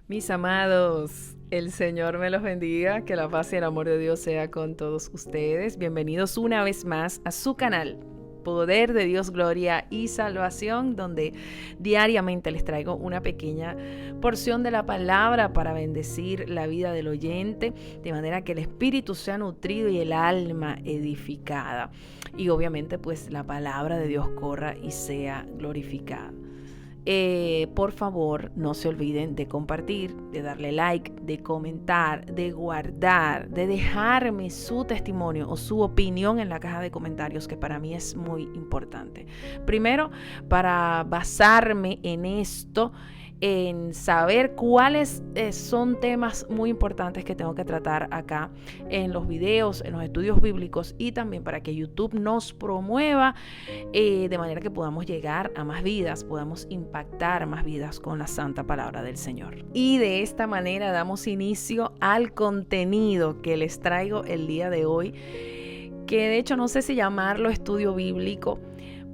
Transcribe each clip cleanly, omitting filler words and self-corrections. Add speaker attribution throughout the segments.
Speaker 1: Mis amados, el Señor me los bendiga, que la paz y el amor de Dios sea con todos ustedes. Bienvenidos una vez más a su canal, Poder de Dios, Gloria y Salvación, donde diariamente les traigo una pequeña porción de la palabra para bendecir la vida del oyente, de manera que el espíritu sea nutrido y el alma edificada. Y obviamente pues la palabra de Dios corra y sea glorificada. Por favor, no se olviden de compartir, de darle like, de comentar, de guardar, de dejarme su testimonio o su opinión en la caja de comentarios, que para mí es muy importante. Primero, para basarme en esto, en saber cuáles son temas muy importantes que tengo que tratar acá en los videos, en los estudios bíblicos, y también para que YouTube nos promueva de manera que podamos llegar a más vidas, podamos impactar más vidas con la santa palabra del Señor. Y de esta manera damos inicio al contenido que les traigo el día de hoy, que de hecho no sé si llamarlo estudio bíblico,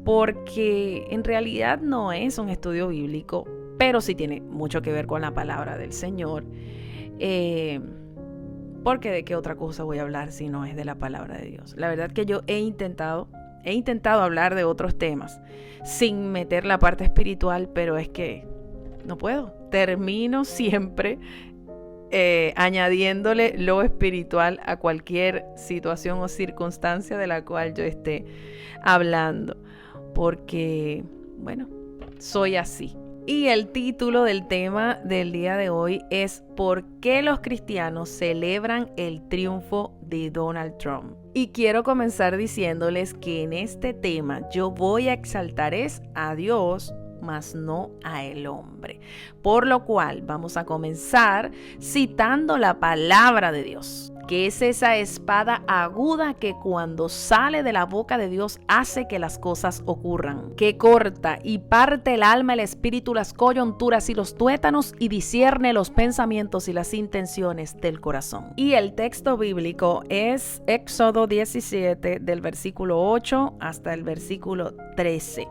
Speaker 1: porque en realidad no es un estudio bíblico, pero sí tiene mucho que ver con la palabra del Señor. Porque de qué otra cosa voy a hablar si no es de la palabra de Dios. La verdad que yo he intentado hablar de otros temas sin meter la parte espiritual, pero es que no puedo. Termino siempre añadiéndole lo espiritual a cualquier situación o circunstancia de la cual yo esté hablando. Porque, bueno, soy así. Y el título del tema del día de hoy es ¿por qué los cristianos celebran el triunfo de Donald Trump? Y quiero comenzar diciéndoles que en este tema yo voy a exaltar a Dios, mas no a el hombre. Por lo cual vamos a comenzar citando la palabra de Dios, que es esa espada aguda que cuando sale de la boca de Dios hace que las cosas ocurran, que corta y parte el alma, el espíritu, las coyunturas y los tuétanos y discierne los pensamientos y las intenciones del corazón. Y el texto bíblico es Éxodo 17 del versículo 8 hasta el versículo 13.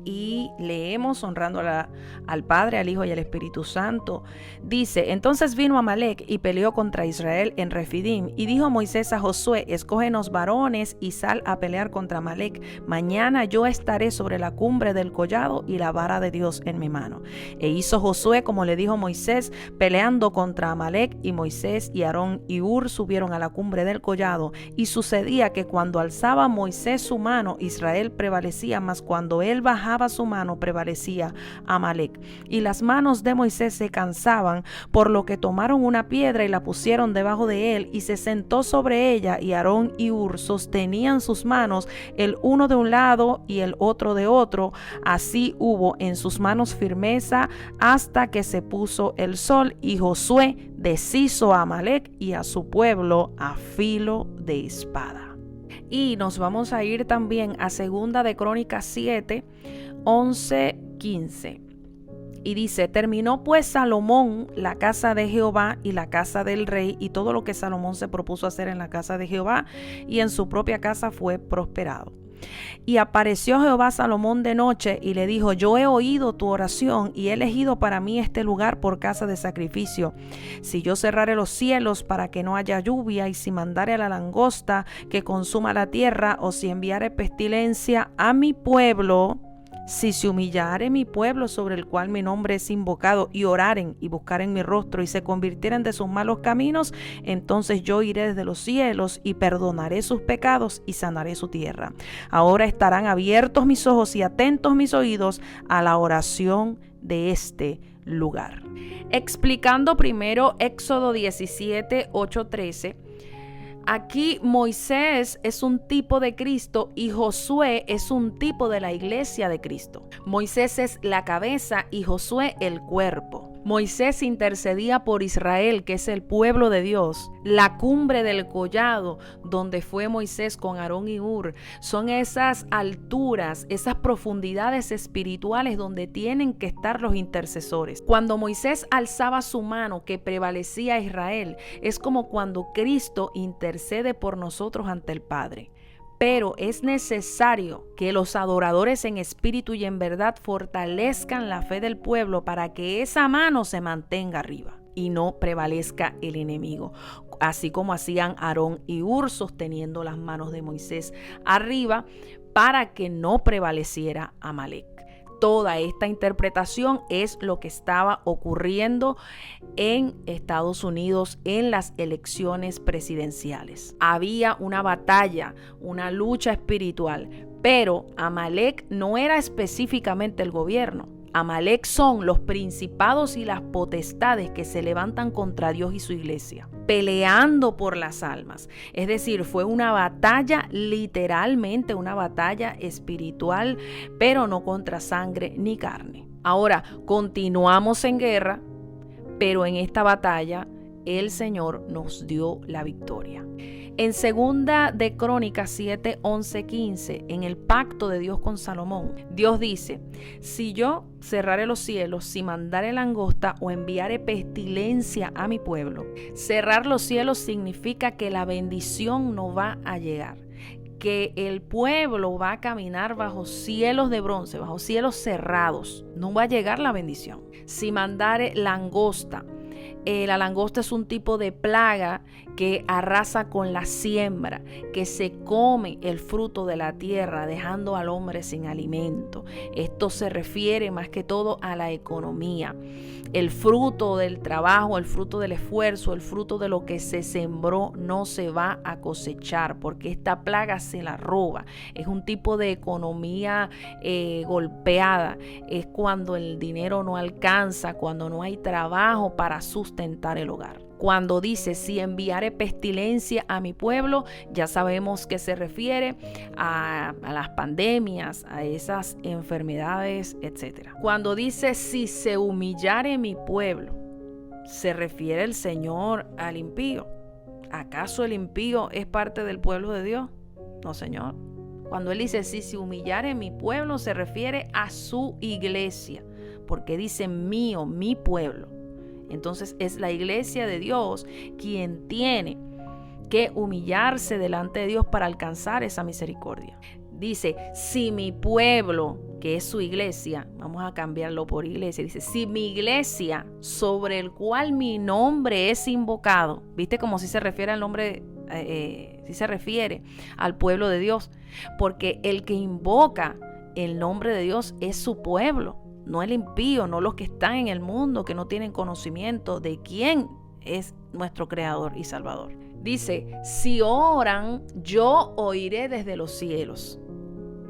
Speaker 1: Y leemos honrando al Padre, al Hijo y al Espíritu Santo. Dice: entonces vino Amalec y peleó contra Israel en Refidim. Y dijo Moisés a Josué: escógenos varones y sal a pelear contra Amalec. Mañana yo estaré sobre la cumbre del collado y la vara de Dios en mi mano. E hizo Josué como le dijo Moisés, peleando contra Amalec. Y Moisés y Aarón y Hur subieron a la cumbre del collado. Y sucedía que cuando alzaba Moisés su mano, Israel prevalecía, mas cuando él bajaba su mano, prevalecía Amalec. Y las manos de Moisés se cansaban, por lo que tomaron una piedra y la pusieron debajo de él, y se sentó sobre ella, y Aarón y Hur sostenían sus manos, el uno de un lado y el otro de otro. Así hubo en sus manos firmeza hasta que se puso el sol, y Josué deshizo a Amalec y a su pueblo a filo de espada. Y nos vamos a ir también a Segunda de Crónicas 7, 11, 15. Y dice: terminó pues Salomón la casa de Jehová y la casa del rey, y todo lo que Salomón se propuso hacer en la casa de Jehová y en su propia casa fue prosperado. Y apareció Jehová a Salomón de noche y le dijo: yo he oído tu oración y he elegido para mí este lugar por casa de sacrificio. Si yo cerrare los cielos para que no haya lluvia, y si mandare a la langosta que consuma la tierra, o si enviare pestilencia a mi pueblo, si se humillare mi pueblo sobre el cual mi nombre es invocado, y oraren y buscaren mi rostro y se convirtieren de sus malos caminos, entonces yo iré desde los cielos y perdonaré sus pecados y sanaré su tierra. Ahora estarán abiertos mis ojos y atentos mis oídos a la oración de este lugar. Explicando primero Éxodo 17, 8, 13. Aquí Moisés es un tipo de Cristo y Josué es un tipo de la iglesia de Cristo. Moisés es la cabeza y Josué el cuerpo. Moisés intercedía por Israel, que es el pueblo de Dios. La cumbre del collado donde fue Moisés con Aarón y Hur son esas alturas, esas profundidades espirituales donde tienen que estar los intercesores. Cuando Moisés alzaba su mano, que prevalecía a Israel, es como cuando Cristo intercede por nosotros ante el Padre. Pero es necesario que los adoradores en espíritu y en verdad fortalezcan la fe del pueblo para que esa mano se mantenga arriba y no prevalezca el enemigo, así como hacían Aarón y Hur sosteniendo las manos de Moisés arriba para que no prevaleciera Amalek. Toda esta interpretación es lo que estaba ocurriendo en Estados Unidos en las elecciones presidenciales. Había una batalla, una lucha espiritual, pero Amalek no era específicamente el gobierno. Amalek son los principados y las potestades que se levantan contra Dios y su iglesia, peleando por las almas. Es decir, fue una batalla, literalmente una batalla espiritual, pero no contra sangre ni carne. Ahora, continuamos en guerra, pero en esta batalla el Señor nos dio la victoria. En segunda de Crónicas 7, 11, 15, en el pacto de Dios con Salomón, Dios dice: si yo cerrare los cielos, si mandare langosta o enviare pestilencia a mi pueblo. Cerrar los cielos significa que la bendición no va a llegar, que el pueblo va a caminar bajo cielos de bronce, bajo cielos cerrados. No va a llegar la bendición. Si mandare langosta, la langosta es un tipo de plaga que arrasa con la siembra, que se come el fruto de la tierra, dejando al hombre sin alimento. Esto se refiere más que todo a la economía. El fruto del trabajo, el fruto del esfuerzo, el fruto de lo que se sembró no se va a cosechar porque esta plaga se la roba. Es un tipo de economía golpeada. Es cuando el dinero no alcanza, cuando no hay trabajo para sustentar el hogar. Cuando dice: si enviare pestilencia a mi pueblo, ya sabemos que se refiere a las pandemias, a esas enfermedades, etc. Cuando dice: si se humillare mi pueblo, ¿se refiere el Señor al impío? ¿Acaso el impío es parte del pueblo de Dios? No, Señor. Cuando Él dice: si se humillare mi pueblo, se refiere a su iglesia, porque dice mío, mi pueblo. Entonces es la iglesia de Dios quien tiene que humillarse delante de Dios para alcanzar esa misericordia. Dice: si mi pueblo, que es su iglesia, vamos a cambiarlo por iglesia, dice: si mi iglesia, sobre el cual mi nombre es invocado, ¿viste? Como si se refiere al nombre, si se refiere al pueblo de Dios, porque el que invoca el nombre de Dios es su pueblo. No el impío, no los que están en el mundo, que no tienen conocimiento de quién es nuestro Creador y Salvador. Dice: si oran, yo oiré desde los cielos.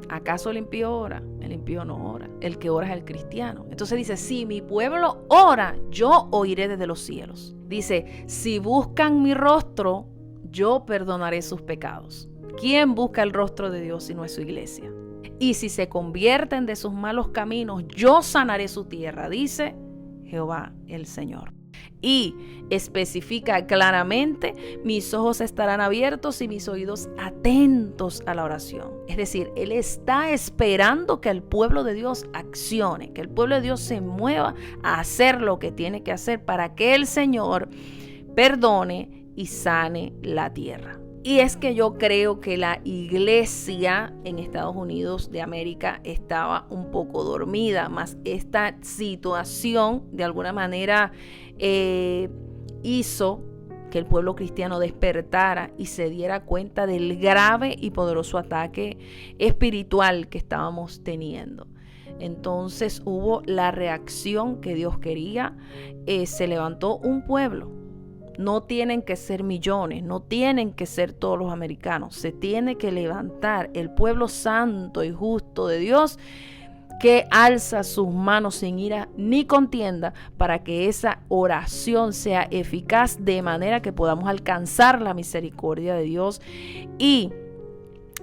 Speaker 1: ¿Acaso el impío ora? El impío no ora. El que ora es el cristiano. Entonces dice: si mi pueblo ora, yo oiré desde los cielos. Dice: si buscan mi rostro, yo perdonaré sus pecados. ¿Quién busca el rostro de Dios si no es su iglesia? Y si se convierten de sus malos caminos, yo sanaré su tierra, dice Jehová el Señor. Y especifica claramente: mis ojos estarán abiertos y mis oídos atentos a la oración. Es decir, Él está esperando que el pueblo de Dios accione, que el pueblo de Dios se mueva a hacer lo que tiene que hacer para que el Señor perdone y sane la tierra. Y es que yo creo que la iglesia en Estados Unidos de América estaba un poco dormida, más esta situación de alguna manera hizo que el pueblo cristiano despertara y se diera cuenta del grave y poderoso ataque espiritual que estábamos teniendo. Entonces hubo la reacción que Dios quería. Se levantó un pueblo. No tienen que ser millones, no tienen que ser todos los americanos. Se tiene que levantar el pueblo santo y justo de Dios, que alza sus manos sin ira ni contienda, para que esa oración sea eficaz, de manera que podamos alcanzar la misericordia de Dios y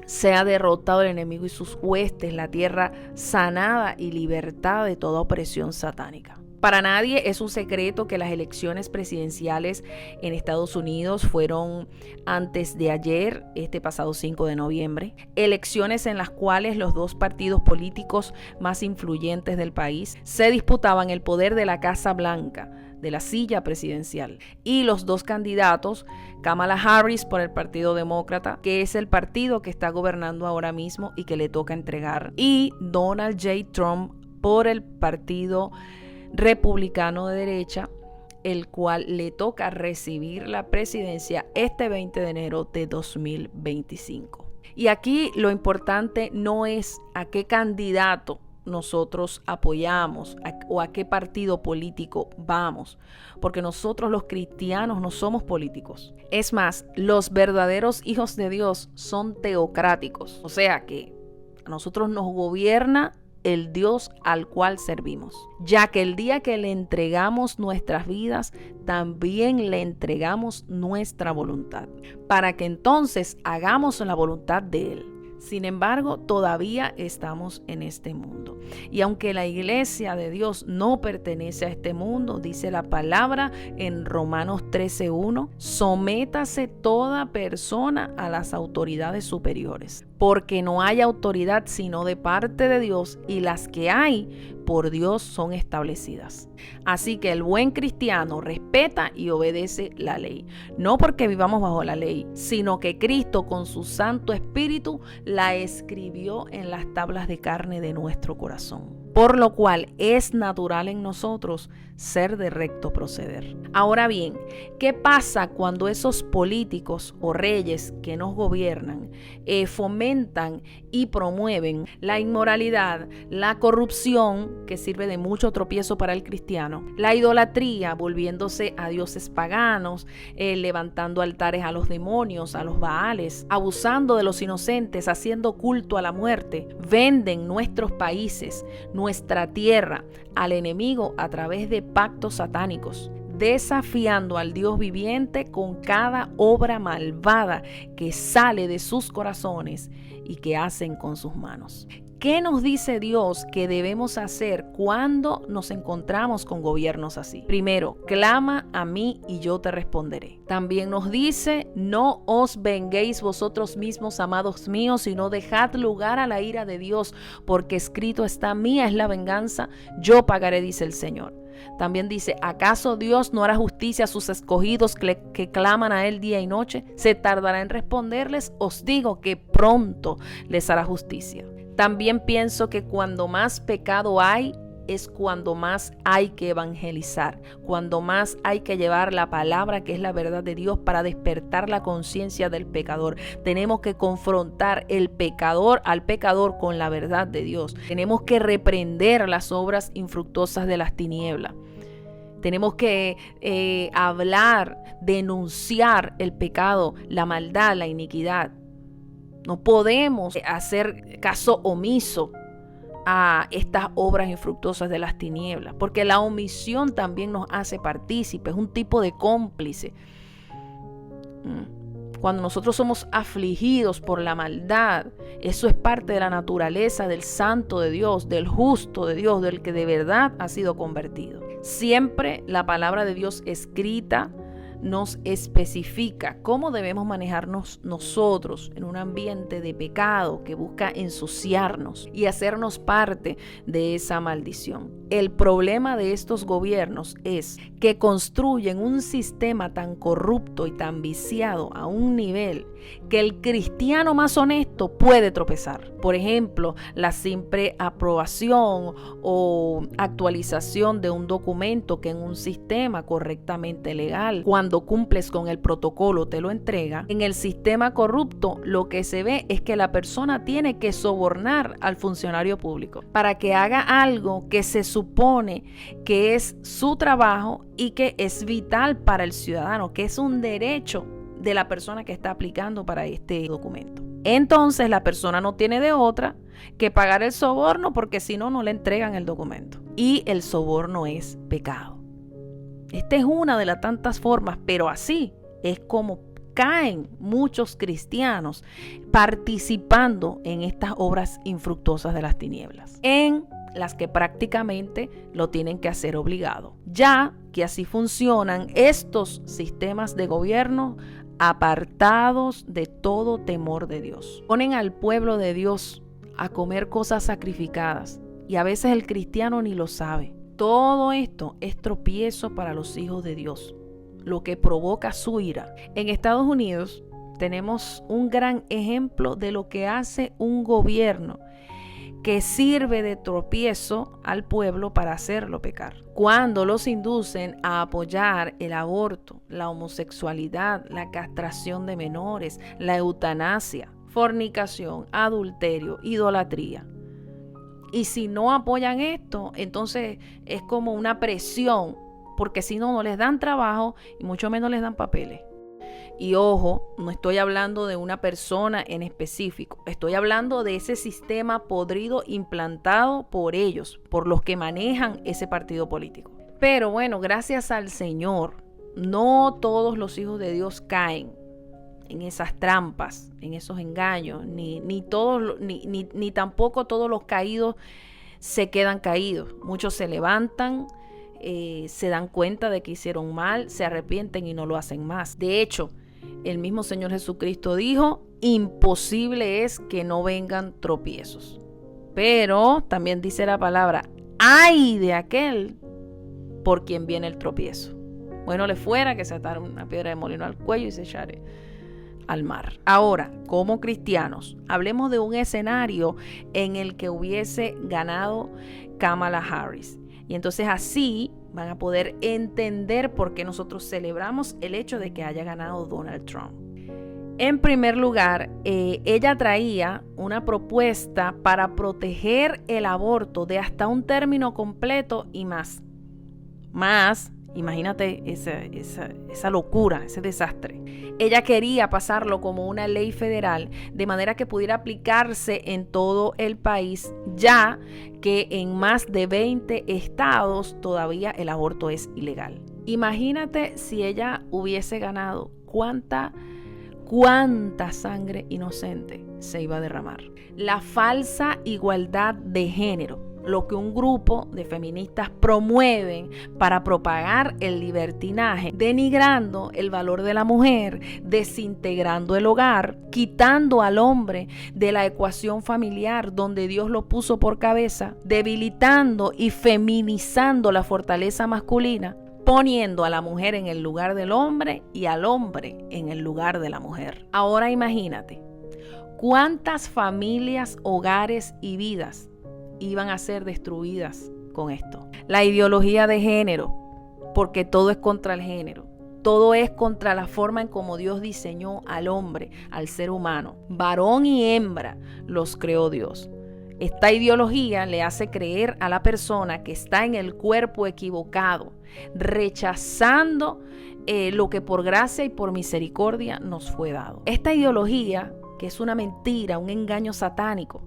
Speaker 1: sea derrotado el enemigo y sus huestes, la tierra sanada y libertada de toda opresión satánica. Para nadie es un secreto que las elecciones presidenciales en Estados Unidos fueron antes de ayer, este pasado 5 de noviembre. Elecciones en las cuales los dos partidos políticos más influyentes del país se disputaban el poder de la Casa Blanca, de la silla presidencial. Y los dos candidatos, Kamala Harris por el Partido Demócrata, que es el partido que está gobernando ahora mismo y que le toca entregar, y Donald J. Trump por el Partido Republicano de derecha, el cual le toca recibir la presidencia este 20 de enero de 2025. Y aquí lo importante no es a qué candidato nosotros apoyamos o a qué partido político vamos, porque nosotros los cristianos no somos políticos. Es más, los verdaderos hijos de Dios son teocráticos, o sea que a nosotros nos gobierna el Dios al cual servimos, ya que el día que le entregamos nuestras vidas, también le entregamos nuestra voluntad, para que entonces hagamos la voluntad de Él. Sin embargo, todavía estamos en este mundo. Y aunque la iglesia de Dios no pertenece a este mundo, dice la palabra en Romanos 13:1, sométase toda persona a las autoridades superiores, porque no hay autoridad sino de parte de Dios, y las que hay por Dios son establecidas. Así que el buen cristiano respeta y obedece la ley, no porque vivamos bajo la ley, sino que Cristo con su Santo Espíritu la escribió en las tablas de carne de nuestro corazón, por lo cual es natural en nosotros ser de recto proceder. Ahora bien, ¿qué pasa cuando esos políticos o reyes que nos gobiernan fomentan y promueven la inmoralidad, la corrupción, que sirve de mucho tropiezo para el cristiano, la idolatría, volviéndose a dioses paganos, levantando altares a los demonios, a los baales, abusando de los inocentes, haciendo culto a la muerte, venden nuestros países, nuestra tierra al enemigo a través de pactos satánicos, desafiando al Dios viviente con cada obra malvada que sale de sus corazones y que hacen con sus manos? ¿Qué nos dice Dios que debemos hacer cuando nos encontramos con gobiernos así? Primero, clama a mí y yo te responderé. También nos dice, no os venguéis vosotros mismos, amados míos, sino dejad lugar a la ira de Dios, porque escrito está, mía es la venganza, yo pagaré, dice el Señor. También dice, ¿acaso Dios no hará justicia a sus escogidos que claman a Él día y noche? ¿Se tardará en responderles? Os digo que pronto les hará justicia. También pienso que cuando más pecado hay, es cuando más hay que evangelizar, cuando más hay que llevar la palabra que es la verdad de Dios para despertar la conciencia del pecador. Tenemos que confrontar al pecador con la verdad de Dios. Tenemos que reprender las obras infructuosas de las tinieblas. Tenemos que hablar, denunciar el pecado, la maldad, la iniquidad. No podemos hacer caso omiso a estas obras infructuosas de las tinieblas, porque la omisión también nos hace partícipes, es un tipo de cómplice. Cuando nosotros somos afligidos por la maldad, eso es parte de la naturaleza del santo de Dios, del justo de Dios, del que de verdad ha sido convertido. Siempre la palabra de Dios escrita nos especifica cómo debemos manejarnos nosotros en un ambiente de pecado que busca ensuciarnos y hacernos parte de esa maldición. El problema de estos gobiernos es que construyen un sistema tan corrupto y tan viciado a un nivel que el cristiano más honesto puede tropezar. Por ejemplo, la simple aprobación o actualización de un documento que en un sistema correctamente legal, cuando cumples con el protocolo, te lo entrega. En el sistema corrupto, lo que se ve es que la persona tiene que sobornar al funcionario público para que haga algo que se supone que es su trabajo y que es vital para el ciudadano, que es un derecho de la persona que está aplicando para este documento. Entonces la persona no tiene de otra que pagar el soborno, porque si no, no le entregan el documento. Y el soborno es pecado. Esta es una de las tantas formas, pero así es como caen muchos cristianos participando en estas obras infructuosas de las tinieblas, en las que prácticamente lo tienen que hacer obligado, ya que así funcionan estos sistemas de gobierno apartados de todo temor de Dios. Ponen al pueblo de Dios a comer cosas sacrificadas y a veces el cristiano ni lo sabe. Todo esto es tropiezo para los hijos de Dios, lo que provoca su ira. En Estados Unidos tenemos un gran ejemplo de lo que hace un gobierno que sirve de tropiezo al pueblo para hacerlo pecar. Cuando los inducen a apoyar el aborto, la homosexualidad, la castración de menores, la eutanasia, fornicación, adulterio, idolatría. Y si no apoyan esto, entonces es como una presión, porque si no, no les dan trabajo y mucho menos les dan papeles. Y ojo, no estoy hablando de una persona en específico, estoy hablando de ese sistema podrido implantado por ellos, por los que manejan ese partido político. Pero bueno, gracias al Señor, no todos los hijos de Dios caen en esas trampas, en esos engaños, ni tampoco todos los caídos se quedan caídos. Muchos se levantan, se dan cuenta de que hicieron mal, se arrepienten y no lo hacen más. De hecho, el mismo Señor Jesucristo dijo, imposible es que no vengan tropiezos. Pero también dice la palabra, ay de aquel por quien viene el tropiezo. Bueno le fuera que se atara una piedra de molino al cuello y se echare al mar. Ahora, como cristianos, hablemos de un escenario en el que hubiese ganado Kamala Harris. Y entonces así van a poder entender por qué nosotros celebramos el hecho de que haya ganado Donald Trump. En primer lugar, ella traía una propuesta para proteger el aborto de hasta un término completo y más. Imagínate esa locura, ese desastre. Ella quería pasarlo como una ley federal, de manera que pudiera aplicarse en todo el país, ya que en más de 20 estados todavía el aborto es ilegal. Imagínate si ella hubiese ganado, cuánta sangre inocente se iba a derramar. La falsa igualdad de género, lo que un grupo de feministas promueven para propagar el libertinaje, denigrando el valor de la mujer, desintegrando el hogar, quitando al hombre de la ecuación familiar donde Dios lo puso por cabeza, debilitando y feminizando la fortaleza masculina, poniendo a la mujer en el lugar del hombre y al hombre en el lugar de la mujer. Ahora imagínate, ¿cuántas familias, hogares y vidas iban a ser destruidas con esto? La ideología de género, porque todo es contra el género, todo es contra la forma en cómo Dios diseñó al hombre, al ser humano. Varón y hembra los creó Dios. Esta ideología le hace creer a la persona que está en el cuerpo equivocado, rechazando lo que por gracia y por misericordia nos fue dado. Esta ideología, que es una mentira, un engaño satánico,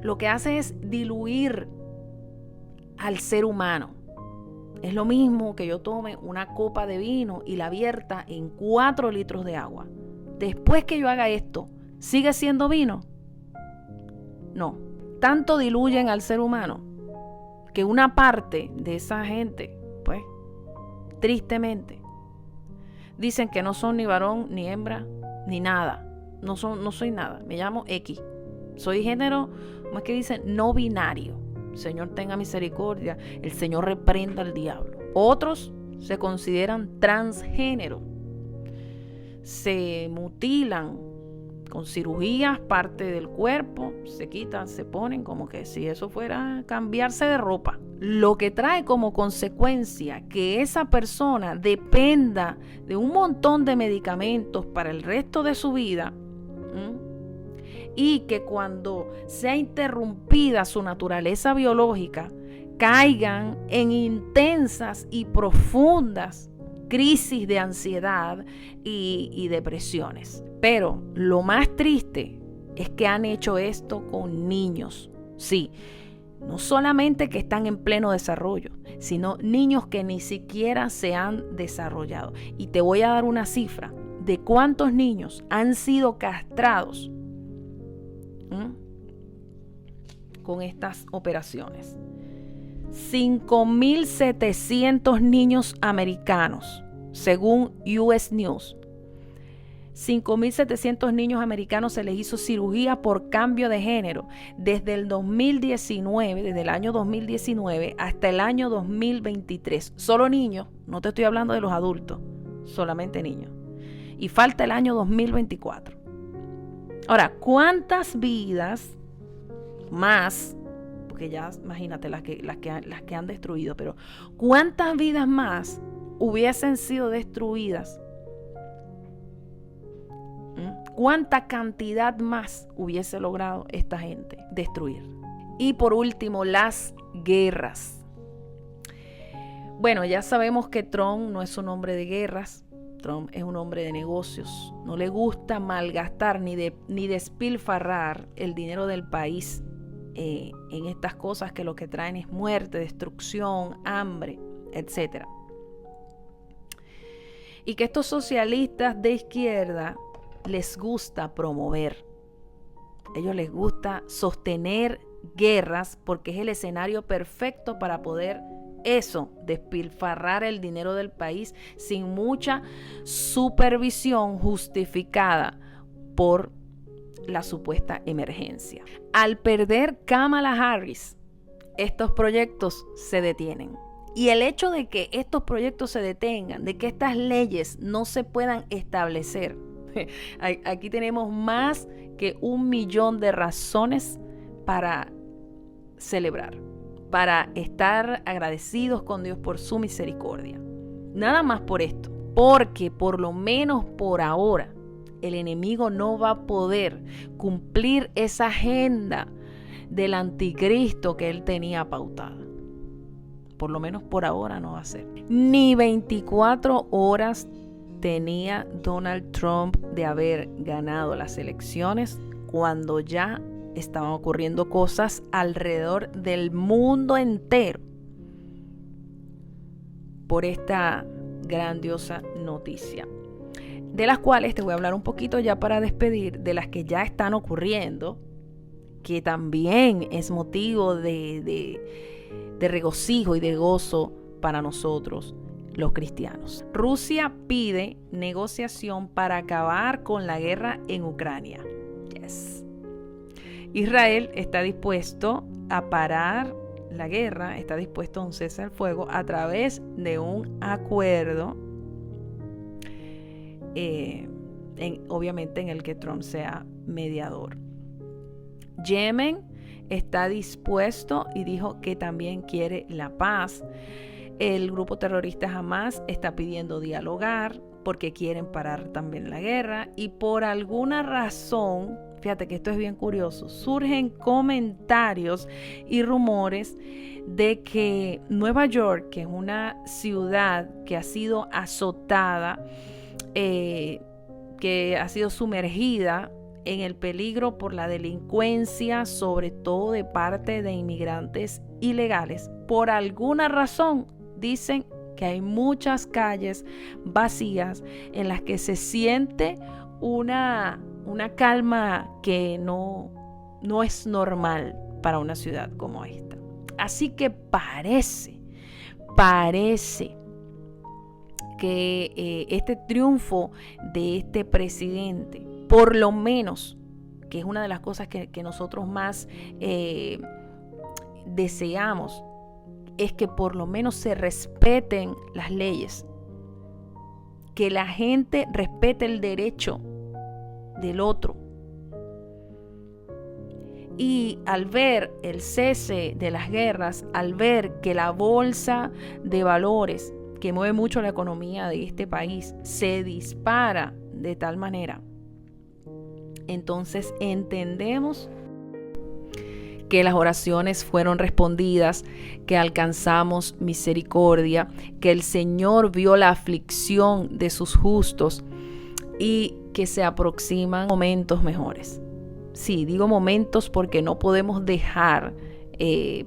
Speaker 1: lo que hace es diluir al ser humano. Es lo mismo que yo tome una copa de vino y la vierta en 4 litros de agua. Después que yo haga esto, ¿sigue siendo vino? No. Tanto diluyen al ser humano que una parte de esa gente, pues, tristemente, dicen que no son ni varón, ni hembra, ni nada. No soy nada. Me llamo X. Soy género, ¿cómo es que dicen? No binario. El Señor tenga misericordia. El Señor reprenda al diablo. Otros se consideran transgénero. Se mutilan con cirugías parte del cuerpo. Se quitan, se ponen como que si eso fuera cambiarse de ropa. Lo que trae como consecuencia que esa persona dependa de un montón de medicamentos para el resto de su vida. Y que cuando sea interrumpida su naturaleza biológica, caigan en intensas y profundas crisis de ansiedad y depresiones. Pero lo más triste es que han hecho esto con niños. Sí, no solamente que están en pleno desarrollo, sino niños que ni siquiera se han desarrollado. Y te voy a dar una cifra de cuántos niños han sido castrados con estas operaciones. 5.700 niños americanos, según US News. 5.700 niños americanos se les hizo cirugía por cambio de género desde el 2019, desde el año 2019 hasta el año 2023. Solo niños, no te estoy hablando de los adultos, solamente niños. Y falta el año 2024. Ahora, ¿cuántas vidas más? Porque ya imagínate las que han destruido, pero ¿cuántas vidas más hubiesen sido destruidas? ¿Cuánta cantidad más hubiese logrado esta gente destruir? Y por último, las guerras. Bueno, ya sabemos que Trump no es un hombre de guerras. Trump es un hombre de negocios. No le gusta malgastar ni despilfarrar el dinero del país en estas cosas que lo que traen es muerte, destrucción, hambre, etc. Y que estos socialistas de izquierda les gusta promover. Ellos les gusta sostener guerras porque es el escenario perfecto para poder despilfarrar el dinero del país sin mucha supervisión justificada por la supuesta emergencia. Al perder Kamala Harris, estos proyectos se detienen. Y el hecho de que estos proyectos se detengan, de que estas leyes no se puedan establecer, aquí tenemos más que 1 millón de razones para celebrar, para estar agradecidos con Dios por su misericordia. Nada más por esto, porque por lo menos por ahora el enemigo no va a poder cumplir esa agenda del anticristo que él tenía pautada. Por lo menos por ahora no va a ser. Ni 24 horas tenía Donald Trump de haber ganado las elecciones cuando ya estaban ocurriendo cosas alrededor del mundo entero por esta grandiosa noticia, de las cuales te voy a hablar un poquito ya para despedir, de las que ya están ocurriendo, que también es motivo de regocijo y de gozo para nosotros los cristianos. Rusia pide negociación para acabar con la guerra en Ucrania. Yes. Israel está dispuesto a parar la guerra, está dispuesto a un cese al fuego a través de un acuerdo, obviamente en el que Trump sea mediador. Yemen está dispuesto y dijo que también quiere la paz. El grupo terrorista Hamas está pidiendo dialogar porque quieren parar también la guerra, y por alguna razón, fíjate que esto es bien curioso, surgen comentarios y rumores de que Nueva York, que es una ciudad que ha sido azotada, que ha sido sumergida en el peligro por la delincuencia, sobre todo de parte de inmigrantes ilegales, por alguna razón dicen que hay muchas calles vacías en las que se siente una calma que no es normal para una ciudad como esta. Así que parece que este triunfo de este presidente, por lo menos, que es una de las cosas que nosotros más deseamos, es que por lo menos se respeten las leyes, que la gente respete el derecho del otro. Y al ver el cese de las guerras, al ver que la bolsa de valores que mueve mucho la economía de este país se dispara de tal manera, entonces entendemos que las oraciones fueron respondidas, que alcanzamos misericordia, que el Señor vio la aflicción de sus justos y que se aproximan momentos mejores. Sí, digo momentos porque no podemos dejar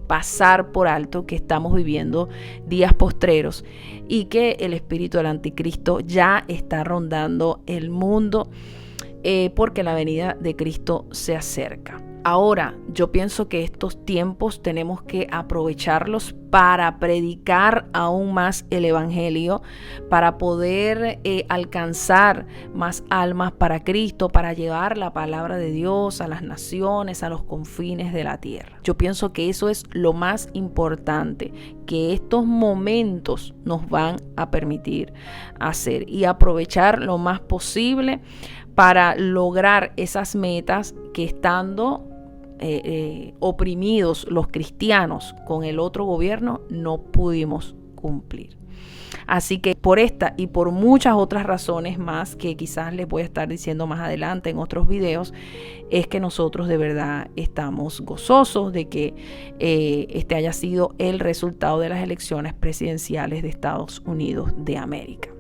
Speaker 1: pasar por alto que estamos viviendo días postreros y que el espíritu del anticristo ya está rondando el mundo porque la venida de Cristo se acerca. Ahora, yo pienso que estos tiempos tenemos que aprovecharlos para predicar aún más el Evangelio, para poder alcanzar más almas para Cristo, para llevar la palabra de Dios a las naciones, a los confines de la tierra. Yo pienso que eso es lo más importante, que estos momentos nos van a permitir hacer y aprovechar lo más posible para lograr esas metas que estando oprimidos los cristianos con el otro gobierno no pudimos cumplir. Así que por esta y por muchas otras razones más que quizás les voy a estar diciendo más adelante en otros videos, es que nosotros de verdad estamos gozosos de que este haya sido el resultado de las elecciones presidenciales de Estados Unidos de América.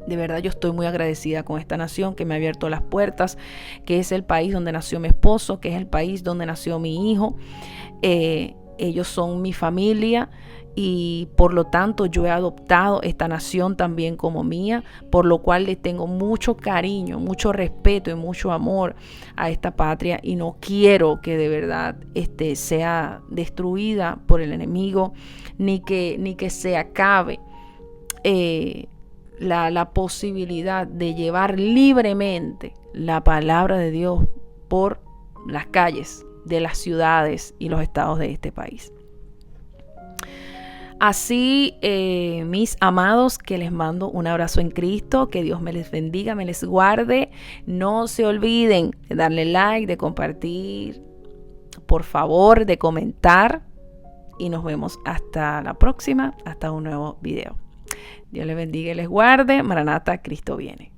Speaker 1: De verdad yo estoy muy agradecida con esta nación que me ha abierto las puertas, que es el país donde nació mi esposo, que es el país donde nació mi hijo. Ellos son mi familia y por lo tanto yo he adoptado esta nación también como mía, por lo cual le tengo mucho cariño, mucho respeto y mucho amor a esta patria y no quiero que de verdad sea destruida por el enemigo ni que se acabe la posibilidad de llevar libremente la palabra de Dios por las calles de las ciudades y los estados de este país. Así, mis amados, que les mando un abrazo en Cristo, que Dios me les bendiga, me les guarde. No se olviden de darle like, de compartir, por favor, de comentar. Y nos vemos hasta la próxima, hasta un nuevo video. Dios les bendiga y les guarde. Maranata, Cristo viene.